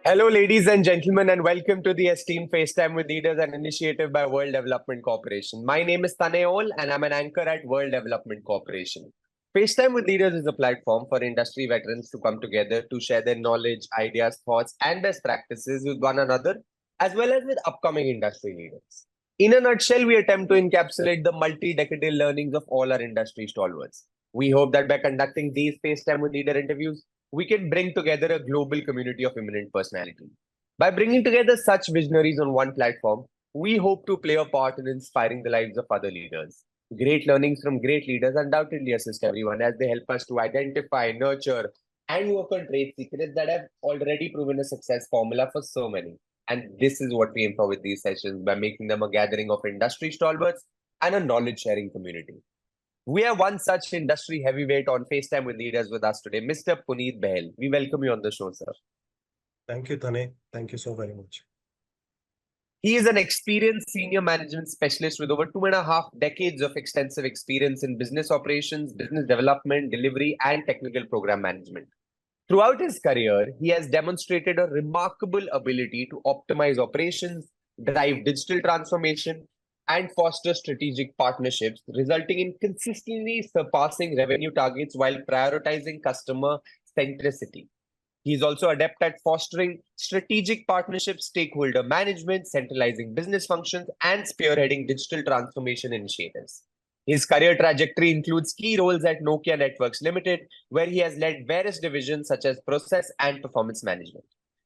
Hello, ladies and gentlemen, and welcome to the Esteemed FaceTime with Leaders, an initiative by World Development Corporation. My name is Taneol, and I'm an anchor at World Development Corporation. FaceTime with Leaders is a platform for industry veterans to come together to share their knowledge, ideas, thoughts, and best practices with one another, as well as with upcoming industry leaders. In a nutshell, we attempt to encapsulate the multi-decadal learnings of all our industry stalwarts. We hope that by conducting these FaceTime with Leader interviews, we can bring together a global community of eminent personality. By bringing together such visionaries on one platform, we hope to play a part in inspiring the lives of other leaders. Great learnings from great leaders undoubtedly assist everyone as they help us to identify, nurture, and work on trade secrets that have already proven a success formula for so many. And this is what we aim for with these sessions by making them a gathering of industry stalwarts and a knowledge sharing community. We have one such industry heavyweight on FaceTime with Leaders with us today, Mr. Puneet Bahl. We welcome you on the show, sir. Thank you, Tane. Thank you so very much. He is an experienced senior management specialist with over 2.5 decades of extensive experience in business operations, business development, delivery, and technical program management. Throughout his career, he has demonstrated a remarkable ability to optimize operations, drive digital transformation, and foster strategic partnerships, resulting in consistently surpassing revenue targets while prioritizing customer centricity. He is also adept at fostering strategic partnerships, stakeholder management, centralizing business functions, and spearheading digital transformation initiatives. His career trajectory includes key roles at Nokia Networks Limited, where he has led various divisions such as process and performance management,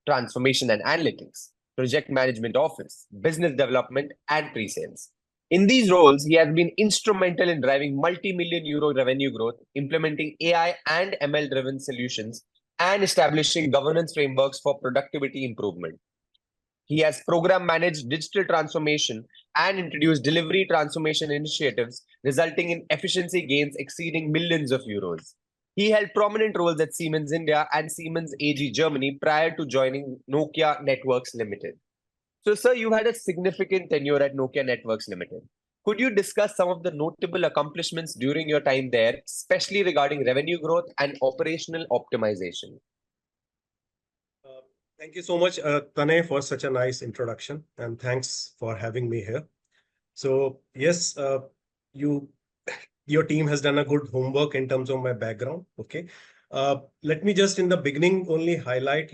transformation and analytics, project management office, business development, and pre-sales. In these roles, he has been instrumental in driving multi-million euro revenue growth, implementing AI and ML-driven solutions, and establishing governance frameworks for productivity improvement. He has program managed digital transformation and introduced delivery transformation initiatives, resulting in efficiency gains exceeding millions of euros. He held prominent roles at Siemens India and Siemens AG Germany prior to joining Nokia Networks Limited. So, sir, you had a significant tenure at Nokia Networks Limited. Could you discuss some of the notable accomplishments during your time there, especially regarding revenue growth and operational optimization? Thank you so much, Tane, for such a nice introduction, and thanks for having me here. So, yes, your team has done a good homework in terms of my background. Okay, let me just in the beginning only highlight,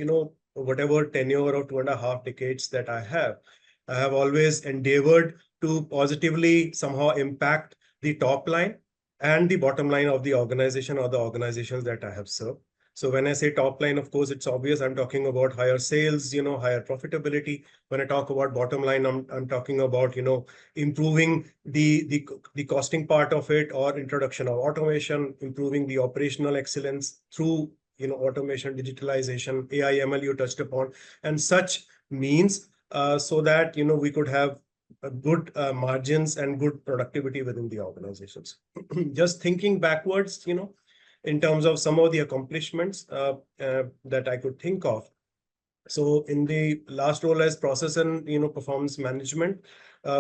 whatever tenure or 2.5 decades that I have always endeavored to positively somehow impact the top line and the bottom line of the organization or the organizations that I have served. So when I say top line, of course, it's obvious I'm talking about higher sales, higher profitability. When I talk about bottom line, I'm talking about, improving the costing part of it, or introduction of automation, improving the operational excellence through, automation, digitalization, AI, ML you touched upon, and such means so that, we could have good margins and good productivity within the organizations. Just thinking backwards, in terms of some of the accomplishments that I could think of. So in the last role as process and performance management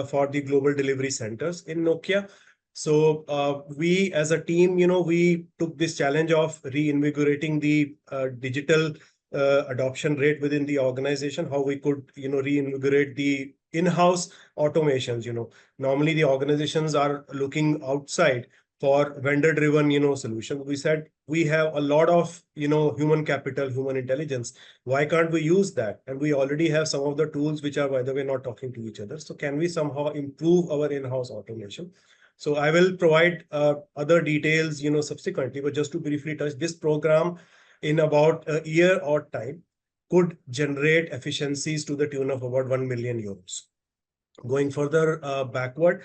for the global delivery centers in Nokia. So we as a team, we took this challenge of reinvigorating the digital adoption rate within the organization, how we could, reinvigorate the in-house automations. Normally the organizations are looking outside for vendor-driven, solution. We said we have a lot of, human capital, human intelligence. Why can't we use that? And we already have some of the tools which are, by the way, not talking to each other. So can we somehow improve our in-house automation? So I will provide other details, subsequently, but just to briefly touch this program in about a year or time could generate efficiencies to the tune of about 1 million euros. Going further backward,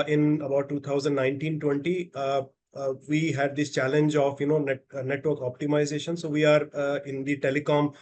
in about 2019-20, we had this challenge of network optimization. So we are in the telecom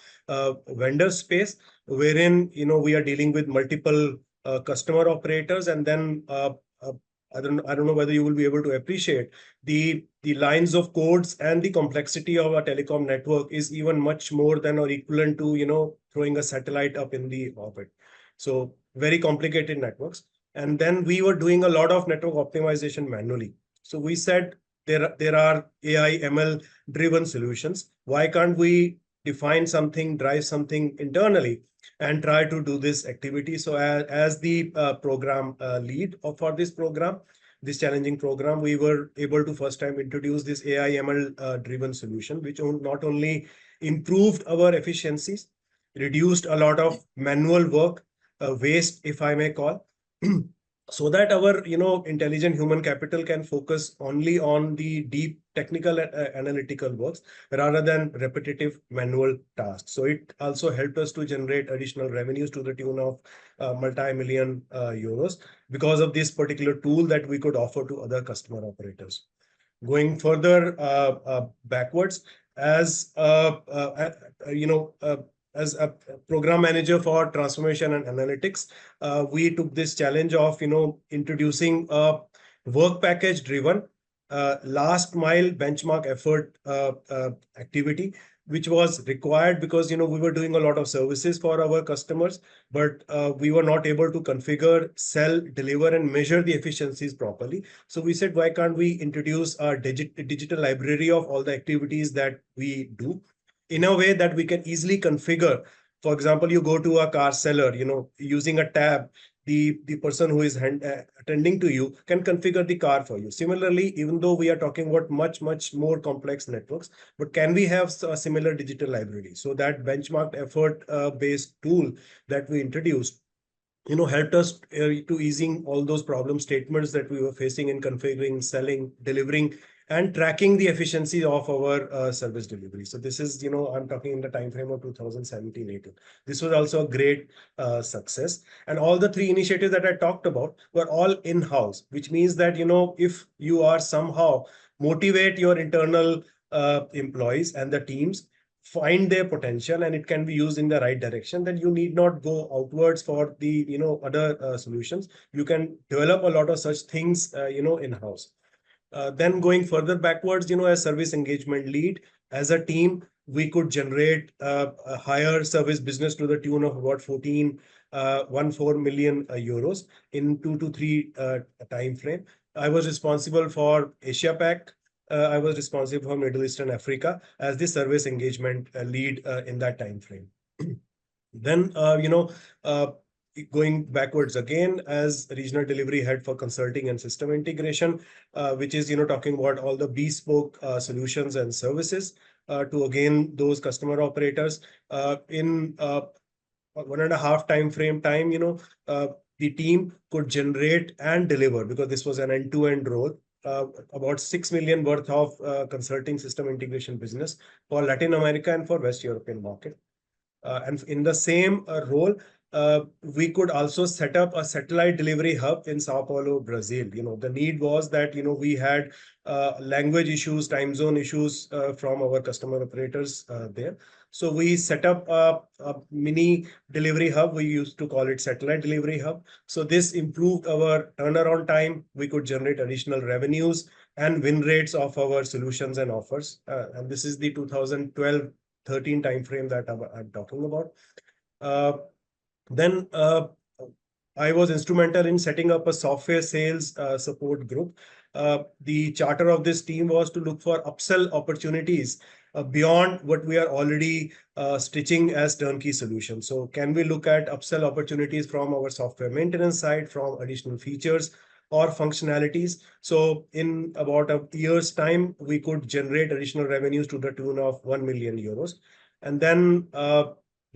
vendor space, wherein we are dealing with multiple customer operators, and then I don't know whether you will be able to appreciate the lines of codes and the complexity of a telecom network is even much more than or equivalent to throwing a satellite up in the orbit. So very complicated networks. And then we were doing a lot of network optimization manually. So we said there are AI ML driven solutions. Why can't we define something, drive something internally, and try to do this activity. So as the program lead for this program, this challenging program, we were able to first time introduce this AI ML driven solution, which not only improved our efficiencies, reduced a lot of manual work, waste, if I may call, so that our intelligent human capital can focus only on the deep technical analytical works rather than repetitive manual tasks. So it also helped us to generate additional revenues to the tune of multi-million euros because of this particular tool that we could offer to other customer operators. Going further backwards, as as a program manager for transformation and analytics, we took this challenge of introducing a work package driven last mile benchmark effort activity, which was required because we were doing a lot of services for our customers, but we were not able to configure, sell, deliver, and measure the efficiencies properly. So we said, why can't we introduce a digital library of all the activities that we do in a way that we can easily configure? For example, you go to a car seller, using a tab, the person who is attending to you can configure the car for you. Similarly, even though we are talking about much more complex networks, but can we have a similar digital library? So that benchmarked effort based tool that we introduced helped us to easing all those problem statements that we were facing in configuring, selling, delivering, and tracking the efficiency of our service delivery. So this is, I'm talking in the time frame of 2017-18. This was also a great success. And all the three initiatives that I talked about were all in-house, which means that, if you are somehow motivate your internal employees and the teams, find their potential, and it can be used in the right direction, then you need not go outwards for the other solutions. You can develop a lot of such things in-house. Then going further backwards, as service engagement lead, as a team, we could generate a higher service business to the tune of about 14 million euros in 2 to 3 time frame. I was responsible for Asia Pac. I was responsible for Middle East and Africa as the service engagement lead in that time frame. Then, going backwards again as regional delivery head for consulting and system integration, which is talking about all the bespoke solutions and services to again those customer operators in 1.5 time frame time. The team could generate and deliver, because this was an end-to-end role, about 6 million worth of consulting system integration business for Latin America and for West European market. And in the same role, we could also set up a satellite delivery hub in Sao Paulo, Brazil. The need was that, we had language issues, time zone issues from our customer operators there. So we set up a mini delivery hub. We used to call it satellite delivery hub. So this improved our turnaround time. We could generate additional revenues and win rates of our solutions and offers. And this is the 2012-13 timeframe that I'm talking about. Then I was instrumental in setting up a software sales support group. The charter of this team was to look for upsell opportunities beyond what we are already stitching as turnkey solutions. So can we look at upsell opportunities from our software maintenance side, from additional features or functionalities? So in about a year's time, we could generate additional revenues to the tune of 1 million euros. And then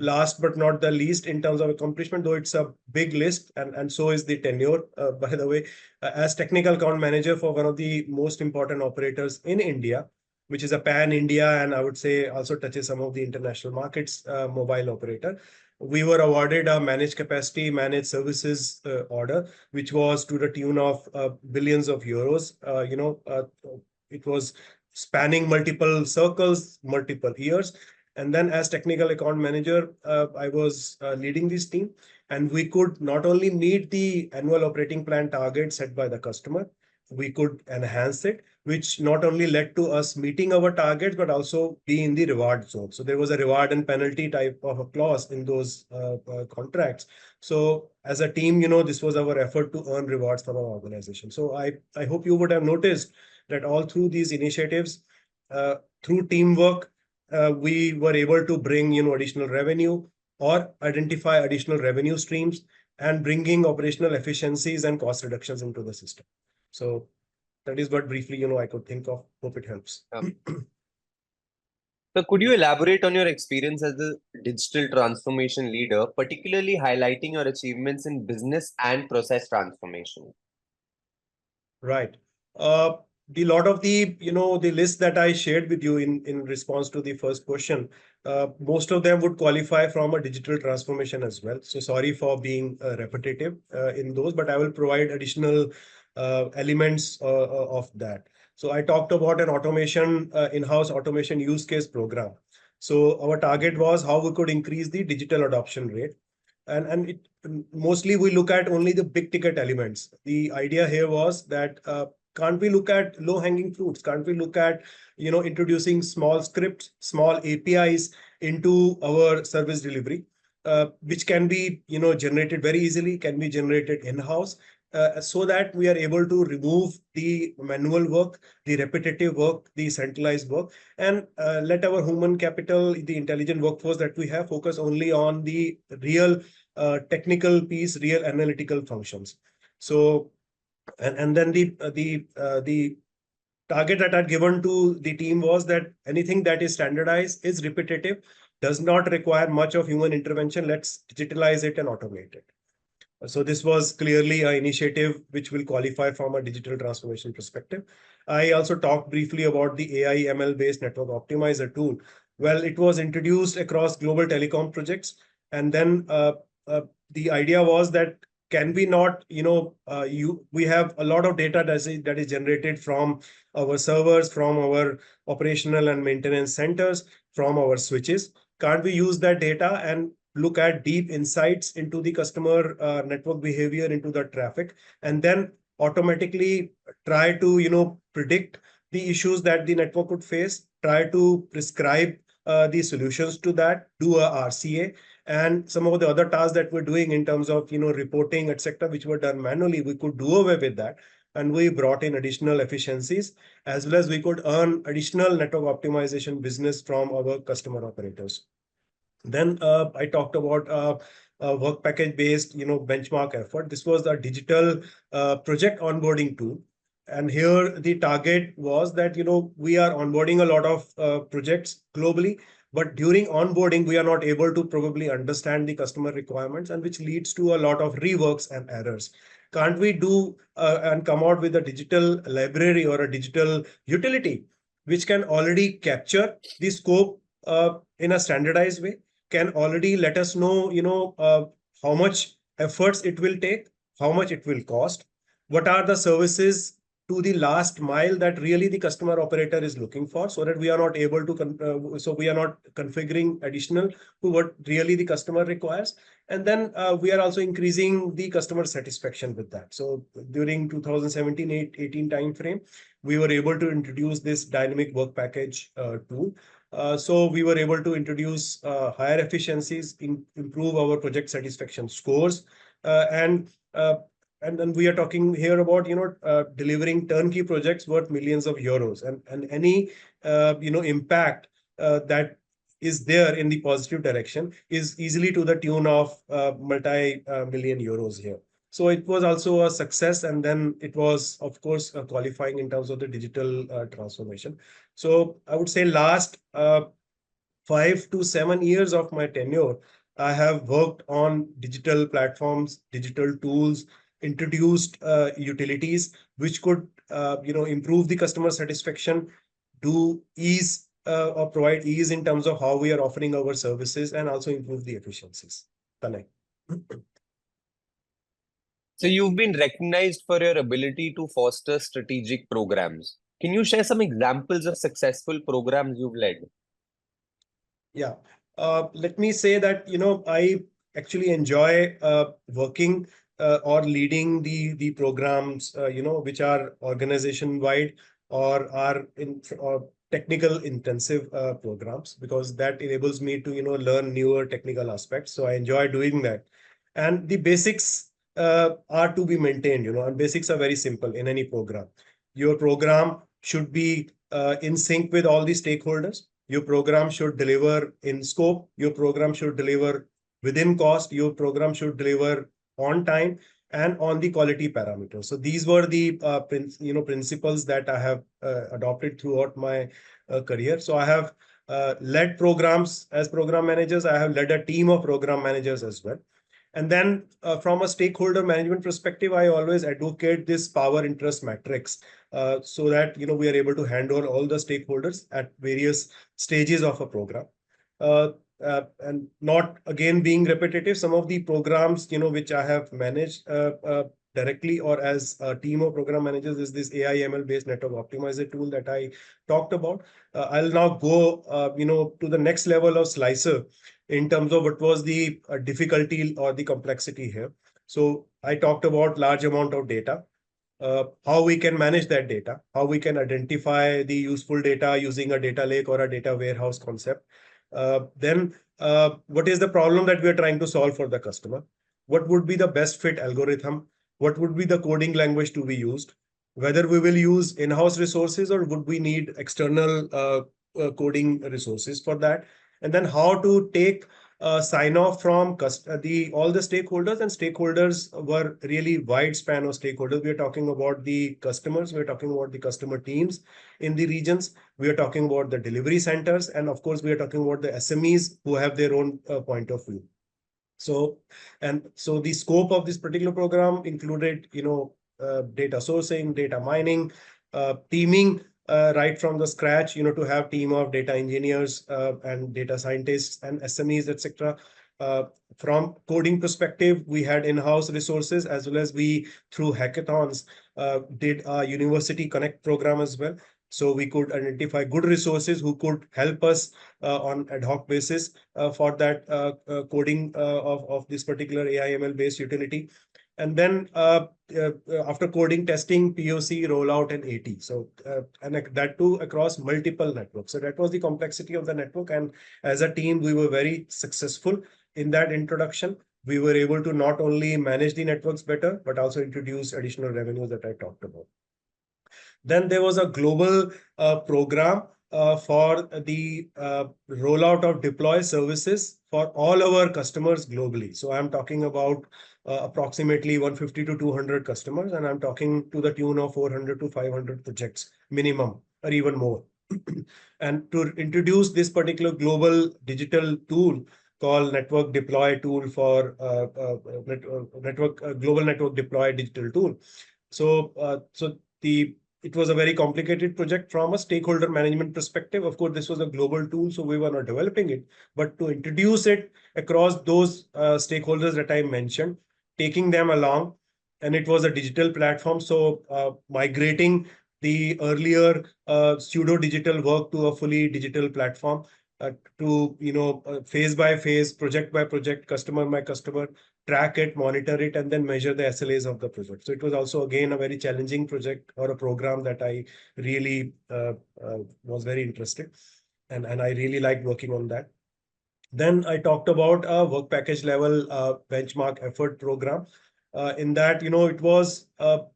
last but not the least, in terms of accomplishment, though it's a big list, and so is the tenure, by the way, as technical account manager for one of the most important operators in India, which is a pan-India, and I would say also touches some of the international markets, mobile operator. We were awarded a managed capacity, managed services order, which was to the tune of billions of euros. It was spanning multiple circles, multiple years. And then as technical account manager, I was leading this team, and we could not only meet the annual operating plan target set by the customer, we could enhance it, which not only led to us meeting our targets, but also be in the reward zone. So there was a reward and penalty type of a clause in those contracts. So as a team, this was our effort to earn rewards from our organization. So I hope you would have noticed that all through these initiatives, through teamwork, we were able to bring, additional revenue or identify additional revenue streams and bringing operational efficiencies and cost reductions into the system. So that is what briefly, I could think of. Hope it helps. So could you elaborate on your experience as a digital transformation leader, particularly highlighting your achievements in business and process transformation? Right. The lot of the list that I shared with you in response to the first question, most of them would qualify from a digital transformation as well. So sorry for being repetitive in those, but I will provide additional elements of that. So I talked about an automation, in-house automation use case program. So our target was how we could increase the digital adoption rate. And it mostly we look at only the big ticket elements. The idea here was that can't we look at low hanging fruits? Can't we look at introducing small scripts, small APIs into our service delivery, which can be generated very easily, can be generated in-house, so that we are able to remove the manual work, the repetitive work, the centralized work, and let our human capital, the intelligent workforce that we have, focus only on the real technical piece, real analytical functions. So, and then the target that I'd given to the team was that anything that is standardized, is repetitive, does not require much of human intervention. Let's digitalize it and automate it. So this was clearly an initiative which will qualify from a digital transformation perspective. I also talked briefly about the AI ML based network optimizer tool. Well, it was introduced across global telecom projects. And then the idea was that can we not, we have a lot of data that is generated from our servers, from our operational and maintenance centers, from our switches. Can't we use that data and look at deep insights into the customer network behavior, into the traffic, and then automatically try to predict the issues that the network would face, try to prescribe the solutions to that, do a RCA, and some of the other tasks that we're doing in terms of reporting, etc., which were done manually, we could do away with that. And we brought in additional efficiencies, as well as we could earn additional network optimization business from our customer operators. Then I talked about work package based, benchmark effort. This was the digital project onboarding tool. And here the target was that, we are onboarding a lot of projects globally, but during onboarding, we are not able to probably understand the customer requirements, and which leads to a lot of reworks and errors. Can't we do and come out with a digital library or a digital utility, which can already capture the scope in a standardized way, can already let us know, how much efforts it will take, how much it will cost, what are the services to the last mile that really the customer operator is looking for, so that we are not able to, so we are not configuring additional to what really the customer requires. And then we are also increasing the customer satisfaction with that. So during 2017-18 timeframe, we were able to introduce this dynamic work package tool. So we were able to introduce higher efficiencies, improve our project satisfaction scores, and then we are talking here about delivering turnkey projects worth millions of euros, and any impact that is there in the positive direction is easily to the tune of multi-million euros here. So it was also a success, and then it was, of course, qualifying in terms of the digital transformation. So I would say last 5 to 7 years of my tenure, I have worked on digital platforms, digital tools, introduced utilities which could improve the customer satisfaction, do ease or provide ease in terms of how we are offering our services, and also improve the efficiencies. Tanay. So you've been recognized for your ability to foster strategic programs. Can you share some examples of successful programs you've led? Yeah. Let me say that, I actually enjoy working or leading the programs, which are organization wide or are in technical intensive programs, because that enables me to, learn newer technical aspects. So I enjoy doing that. And the basics are to be maintained, and basics are very simple in any program. Your program should be in sync with all the stakeholders. Your program should deliver in scope. Your program should deliver within cost. Your program should deliver on time and on the quality parameters. So these were the principles that I have adopted throughout my career. So I have led programs as program managers. I have led a team of program managers as well. And then from a stakeholder management perspective, I always advocate this power interest matrix so that we are able to handle all the stakeholders at various stages of a program. And not again being repetitive, some of the programs which I have managed directly or as a team of program managers is this AI/ML based network optimizer tool that I talked about. I'll now go to the next level of slicer in terms of what was the difficulty or the complexity here. So I talked about large amount of data, how we can manage that data, how we can identify the useful data using a data lake or a data warehouse concept. Then what is the problem that we are trying to solve for the customer? What would be the best fit algorithm? What would be the coding language to be used? Whether we will use in-house resources or would we need external coding resources for that? And then how to take sign off from all the stakeholders, and stakeholders were really wide span of stakeholders. We are talking about the customers, we are talking about the customer teams in the regions, we are talking about the delivery centers, and of course we are talking about the SMEs who have their own point of view. So the scope of this particular program included data sourcing, data mining, teaming right from the scratch, to have team of data engineers and data scientists and SMEs, etc. From coding perspective, we had in-house resources as well as we through hackathons did a university connect program as well. So we could identify good resources who could help us on ad hoc basis for that coding of this particular AI/ML based utility. And then after coding, testing, POC, rollout, and AT. So and that too across multiple networks. So that was the complexity of the network. And as a team, we were very successful in that introduction. We were able to not only manage the networks better, but also introduce additional revenues that I talked about. Then there was a global program for the rollout of deploy services for all our customers globally. So I'm talking about approximately 150 to 200 customers, and I'm talking to the tune of 400 to 500 projects minimum or even more. And to introduce this particular global digital tool called network deploy tool for global network deploy digital tool. So it was a very complicated project from a stakeholder management perspective. Of course, this was a global tool, so we were not developing it, but to introduce it across those stakeholders that I mentioned, taking them along, and it was a digital platform. So migrating the earlier pseudo-digital work to a fully digital platform to, phase by phase, project by project, customer by customer, track it, monitor it, and then measure the SLAs of the project. So it was also, again, a very challenging project or a program that I really was very interested. And I really liked working on that. Then I talked about a work package level benchmark effort program. In that, it was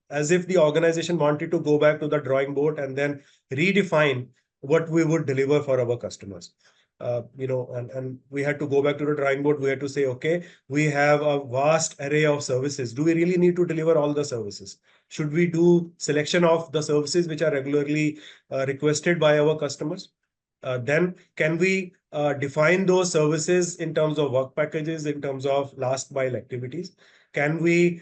as if the organization wanted to go back to the drawing board and then redefine what we would deliver for our customers. And we had to go back to the drawing board. We had to say, okay, we have a vast array of services. Do we really need to deliver all the services? Should we do selection of the services which are regularly requested by our customers? Then can we define those services in terms of work packages, in terms of last mile activities? Can we,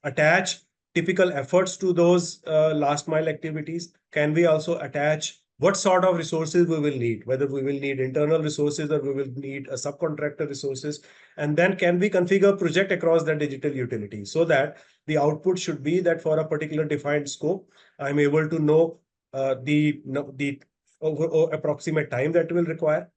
attach typical efforts to those last mile activities? Can we also attach what sort of resources we will need, whether we will need internal resources or we will need a subcontractor resources? And then can we configure project across the digital utility so that the output should be that for a particular defined scope, I'm able to know the approximate time that will require.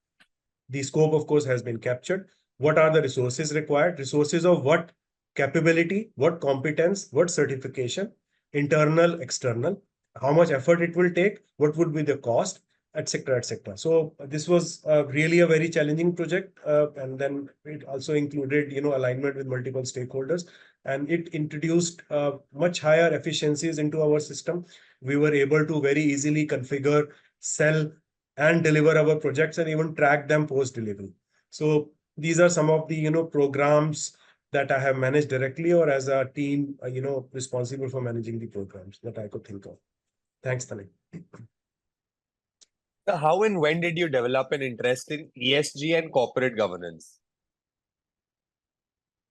The scope, of course, has been captured. What are the resources required? Resources of what capability, what competence, what certification, internal, external, how much effort it will take, what would be the cost, etc., etc. So this was really a very challenging project, and then it also included, alignment with multiple stakeholders, and it introduced much higher efficiencies into our system. We were able to very easily configure, sell, and deliver our projects and even track them post delivery. So these are some of the programs that I have managed directly or as a team responsible for managing the programs that I could think of. Thanks, Tanay. So how and when did you develop an interest in ESG and corporate governance?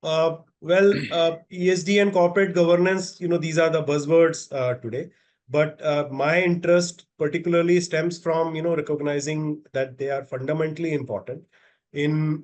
ESG and corporate governance, these are the buzzwords today. But my interest particularly stems from, recognizing that they are fundamentally important in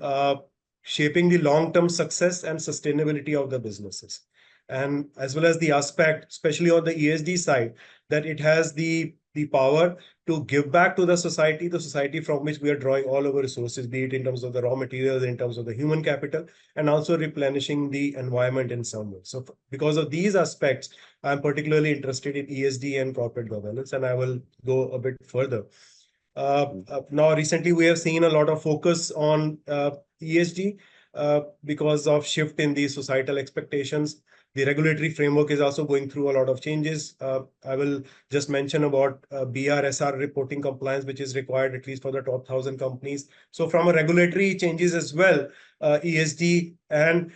shaping the long-term success and sustainability of the businesses. And as well as the aspect, especially on the ESG side, that it has the power to give back to the society from which we are drawing all our resources, be it in terms of the raw materials, in terms of the human capital, and also replenishing the environment in some way. So because of these aspects, I'm particularly interested in ESG and corporate governance, and I will go a bit further. Now, recently, we have seen a lot of focus on ESG because of shift in the societal expectations. The regulatory framework is also going through a lot of changes. I will just mention about BRSR reporting compliance, which is required at least for the top 1,000 companies. So from a regulatory changes as well, ESG and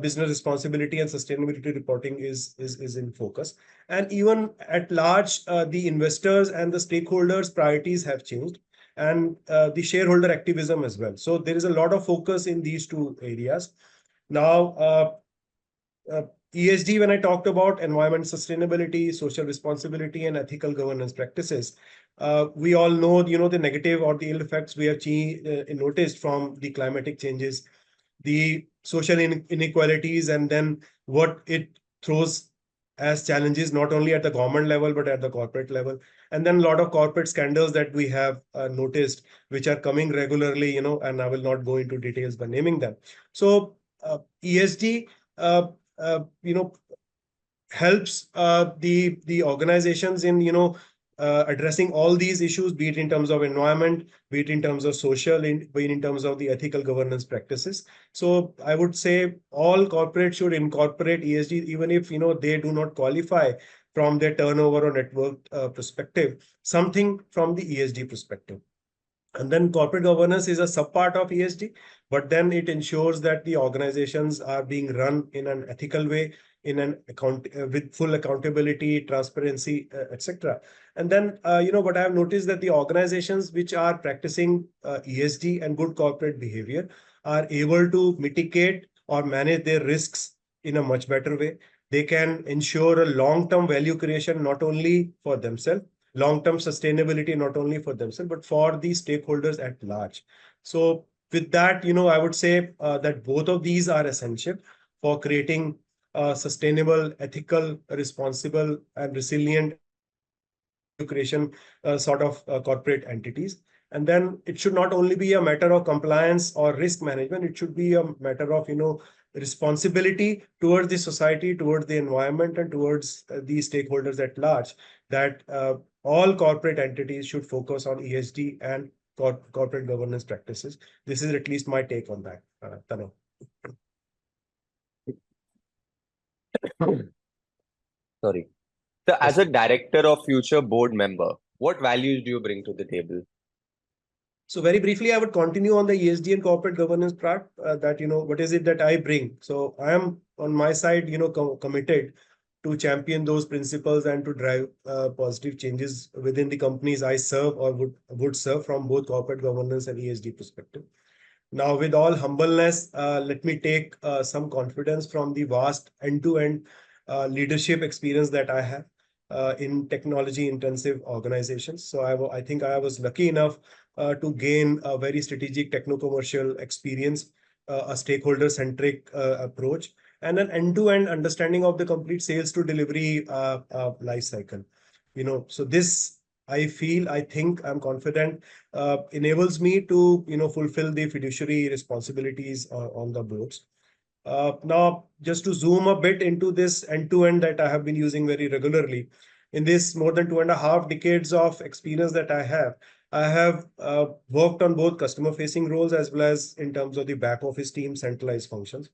business responsibility and sustainability reporting is in focus. And even at large, the investors and the stakeholders' priorities have changed, and the shareholder activism as well. So there is a lot of focus in these two areas. Now, ESG, when I talked about environment sustainability, social responsibility, and ethical governance practices, we all know, the negative or the ill effects we have noticed from the climatic changes, the social inequalities, and then what it throws as challenges, not only at the government level, but at the corporate level. And then a lot of corporate scandals that we have noticed, which are coming regularly, and I will not go into details by naming them. So ESG, helps the organizations in addressing all these issues, be it in terms of environment, be it in terms of social, be it in terms of the ethical governance practices. So I would say all corporates should incorporate ESG, even if they do not qualify from their turnover or network perspective, something from the ESG perspective. And then corporate governance is a subpart of ESG, but then it ensures that the organizations are being run in an ethical way, in an account with full accountability, transparency, etc. And then, what I have noticed that the organizations which are practicing ESG and good corporate behavior are able to mitigate or manage their risks in a much better way. They can ensure a long-term value creation, not only for themselves, long-term sustainability, not only for themselves, but for the stakeholders at large. So with that, I would say that both of these are essential for creating sustainable, ethical, responsible, and resilient value creation sort of corporate entities. And then it should not only be a matter of compliance or risk management, it should be a matter of, responsibility towards the society, towards the environment, and towards the stakeholders at large, that all corporate entities should focus on ESG and corporate governance practices. This is at least my take on that, Tanu. Sorry. So as a director or future board member, what values do you bring to the table? So very briefly, I would continue on the ESG and corporate governance part, that, what is it that I bring? So I am on my side, committed to champion those principles and to drive positive changes within the companies I serve or would serve from both corporate governance and ESG perspective. Now, with all humbleness, let me take some confidence from the vast end-to-end leadership experience that I have in technology-intensive organizations. So I think I was lucky enough to gain a very strategic techno-commercial experience, a stakeholder-centric approach, and an end-to-end understanding of the complete sales to delivery life cycle. So this, I think, I'm confident, enables me to, fulfill the fiduciary responsibilities on the boards. Now, just to zoom a bit into this end-to-end that I have been using very regularly, in this more than 2.5 decades of experience that I have worked on both customer-facing roles as well as in terms of the back office team centralized functions.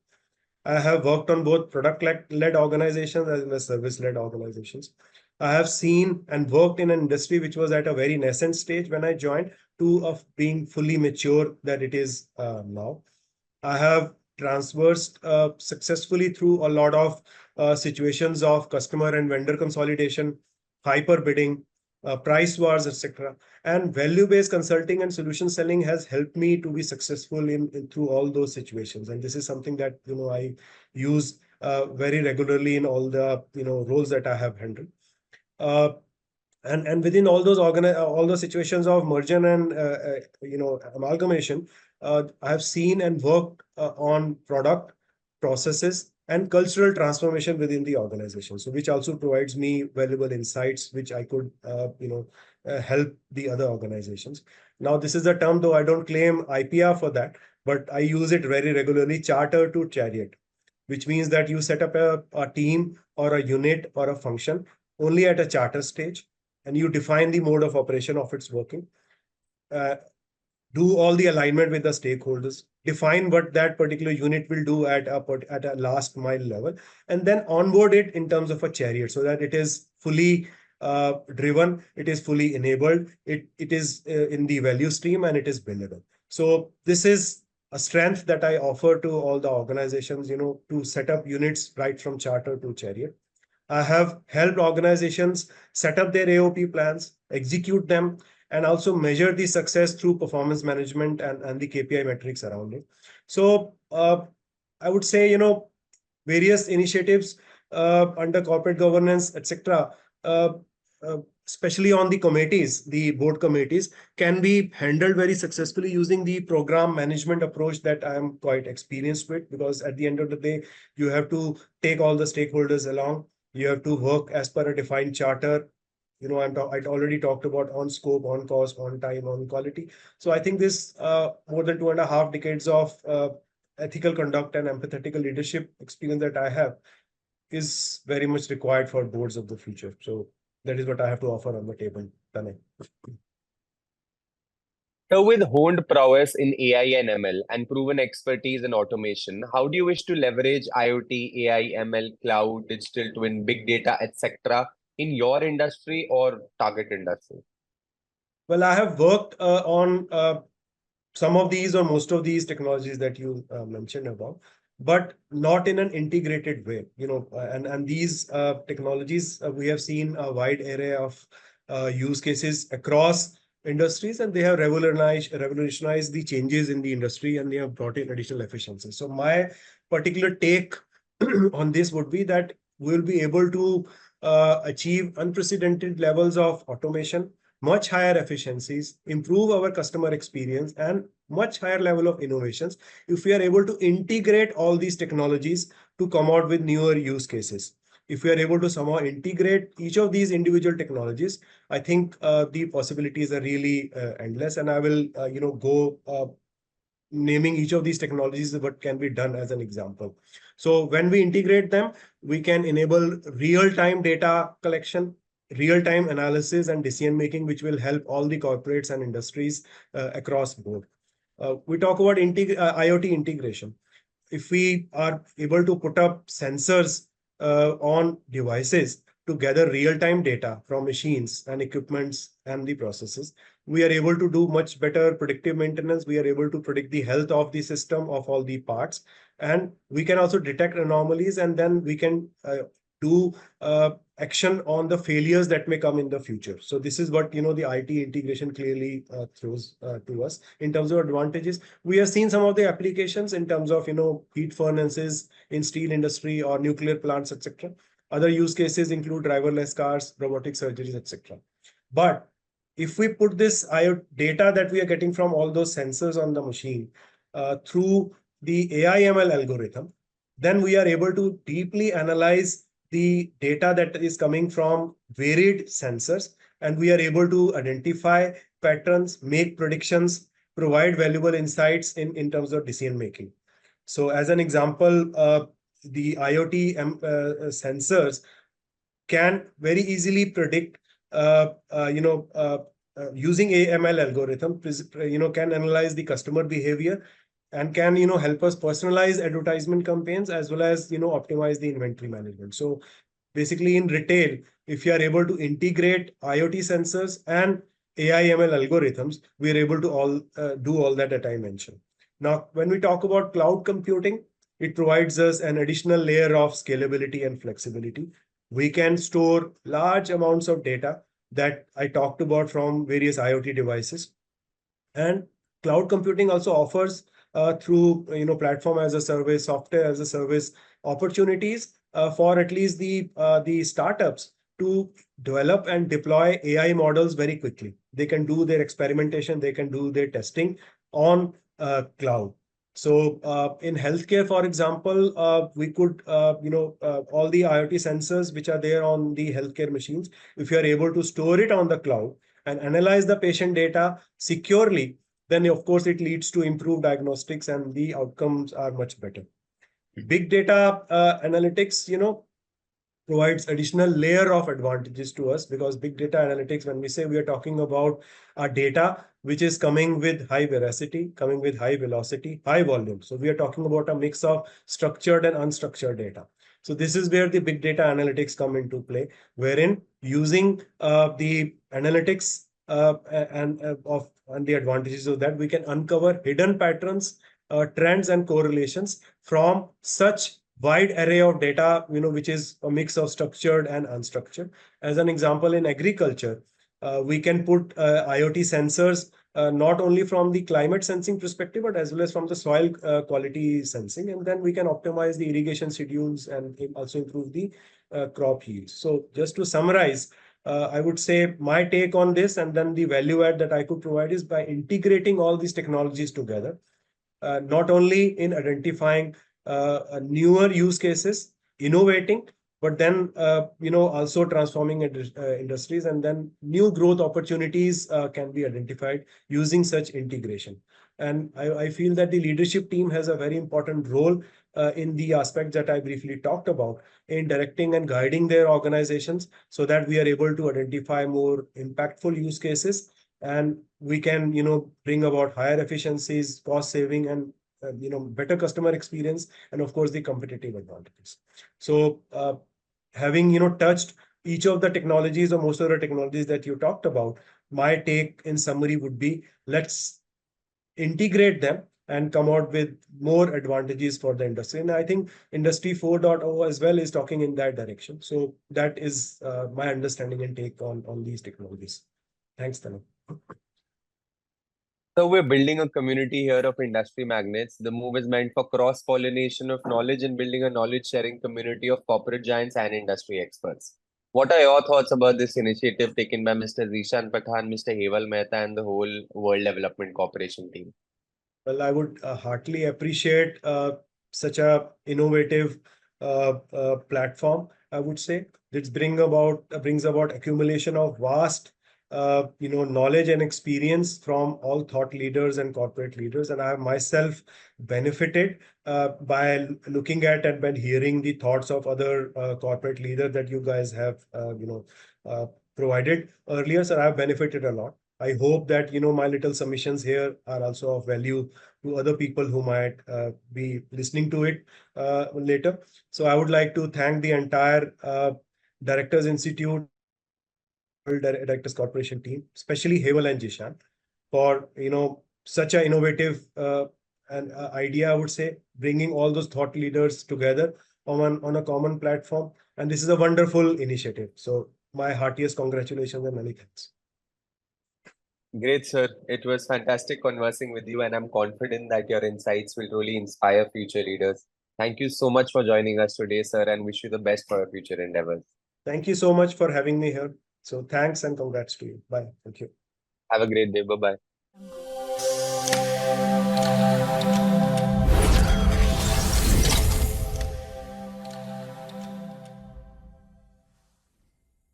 I have worked on both product-led organizations as well as service-led organizations. I have seen and worked in an industry which was at a very nascent stage when I joined to of being fully mature that it is now. I have transversed successfully through a lot of situations of customer and vendor consolidation, hyper bidding, price wars, etc. And value-based consulting and solution selling has helped me to be successful in through all those situations. And this is something that I use very regularly in all the roles that I have handled. Uh, and within all those all those situations of merger and amalgamation, I have seen and worked on product, processes, and cultural transformation within the organization, so which also provides me valuable insights which I could help the other organizations. Now this is a term, though I don't claim IPR for that, but I use it very regularly: charter to chariot, which means that you set up a team or a unit or a function only at a charter stage, and you define the mode of operation of its working, uh, do all the alignment with the stakeholders, define what that particular unit will do at a last mile level, and then onboard it in terms of a chariot so that it is fully driven, it is fully enabled, it is in the value stream, and it is billable. So this is a strength that I offer to all the organizations, to set up units right from charter to chariot. I have helped organizations set up their AOP plans, execute them, and also measure the success through performance management and the KPI metrics around it. So I would say, various initiatives under corporate governance, etc., uh, especially on the committees, the board committees, can be handled very successfully using the program management approach that I am quite experienced with, because at the end of the day, you have to take all the stakeholders along. You have to work as per a defined charter. I already talked about on scope, on cost, on time, on quality. So I think this more than 2.5 decades of ethical conduct and empathetical leadership experience that I have is very much required for boards of the future. So that is what I have to offer on the table, Tanay. So, with honed prowess in AI and ML and proven expertise in automation, how do you wish to leverage IoT, AI, ML, cloud, digital twin, big data, etc., in your industry or target industry? Well, I have worked on some of these or most of these technologies that you mentioned about, but not in an integrated way. And these technologies, we have seen a wide array of use cases across industries, and they have revolutionized the changes in the industry, and they have brought in additional efficiencies. So my particular take on this would be that we'll be able to achieve unprecedented levels of automation, much higher efficiencies, improve our customer experience, and much higher level of innovations if we are able to integrate all these technologies to come out with newer use cases. If we are able to somehow integrate each of these individual technologies, I think the possibilities are really endless. And I will, go naming each of these technologies, what can be done as an example. So when we integrate them, we can enable real-time data collection, real-time analysis and decision making, which will help all the corporates and industries across board. We talk about IoT integration. If we are able to put up sensors on devices to gather real-time data from machines and equipments and the processes, we are able to do much better predictive maintenance. We are able to predict the health of the system, of all the parts, and we can also detect anomalies, and then we can do action on the failures that may come in the future. So this is what the IT integration clearly throws to us. In terms of advantages, we have seen some of the applications in terms of heat furnaces in steel industry or nuclear plants, etc. Other use cases include driverless cars, robotic surgeries, etc. But if we put this IoT data that we are getting from all those sensors on the machine through the AI/ML algorithm, then we are able to deeply analyze the data that is coming from varied sensors, and we are able to identify patterns, make predictions, provide valuable insights in terms of decision making. So as an example, the IoT sensors can very easily predict, using AML algorithm, can analyze the customer behavior and can, help us personalize advertisement campaigns as well as, optimize the inventory management. So basically in retail, if you are able to integrate IoT sensors and AI ML algorithms, we are able to do all that I mentioned. Now, when we talk about cloud computing, it provides us an additional layer of scalability and flexibility. We can store large amounts of data that I talked about from various IoT devices. And cloud computing also offers through platform as a service, software as a service opportunities for at least the startups to develop and deploy AI models very quickly. They can do their experimentation, they can do their testing on cloud. So in healthcare, for example, we could, all the IoT sensors which are there on the healthcare machines, if you are able to store it on the cloud and analyze the patient data securely, then of course it leads to improved diagnostics and the outcomes are much better. Big data analytics, provides additional layer of advantages to us, because big data analytics, when we say, we are talking about our data which is coming with high veracity, coming with high velocity, high volume. So we are talking about a mix of structured and unstructured data. So this is where the big data analytics come into play, wherein using the analytics and the advantages of that, we can uncover hidden patterns, trends and correlations from such wide array of data, which is a mix of structured and unstructured. As an example, in agriculture, we can put IoT sensors not only from the climate sensing perspective, but as well as from the soil quality sensing. And then we can optimize the irrigation schedules and also improve the crop yields. So just to summarize, I would say my take on this and then the value add that I could provide is by integrating all these technologies together, not only in identifying newer use cases, innovating, but then also transforming industries, and then new growth opportunities can be identified using such integration. And I feel that the leadership team has a very important role in the aspects that I briefly talked about, in directing and guiding their organizations so that we are able to identify more impactful use cases, and we can bring about higher efficiencies, cost saving, and better customer experience, and of course the competitive advantages. So having touched each of the technologies or most of the technologies that you talked about, my take in summary would be, let's integrate them and come out with more advantages for the industry. And I think Industry 4.0 as well is talking in that direction. So that is my understanding and take on these technologies. Thanks, Tanu. So we're building a community here of industry magnates. The move is meant for cross-pollination of knowledge and building a knowledge-sharing community of corporate giants and industry experts. What are your thoughts about this initiative taken by Mr. Zishan Pathan, Mr. Heval Mehta, and the whole World Development Corporation team? Well, I would heartily appreciate such a innovative platform. I would say this brings about accumulation of vast knowledge and experience from all thought leaders and corporate leaders, and I have myself benefited by looking at and by hearing the thoughts of other corporate leaders that you guys have provided earlier. So I have benefited a lot. I hope that my little submissions here are also of value to other people who might be listening to it later. So I would like to thank the entire Directors Institute, Directors Corporation team, especially Heval and Jishan, for such an innovative idea. I would say, bringing all those thought leaders together on a common platform, and this is a wonderful initiative. So my heartiest congratulations and many thanks. Great, sir. It was fantastic conversing with you, and I'm confident that your insights will truly inspire future leaders. Thank you so much for joining us today, sir, and wish you the best for your future endeavors. Thank you so much for having me here. So thanks and congrats to you. Bye. Thank you. Have a great day. Bye-bye.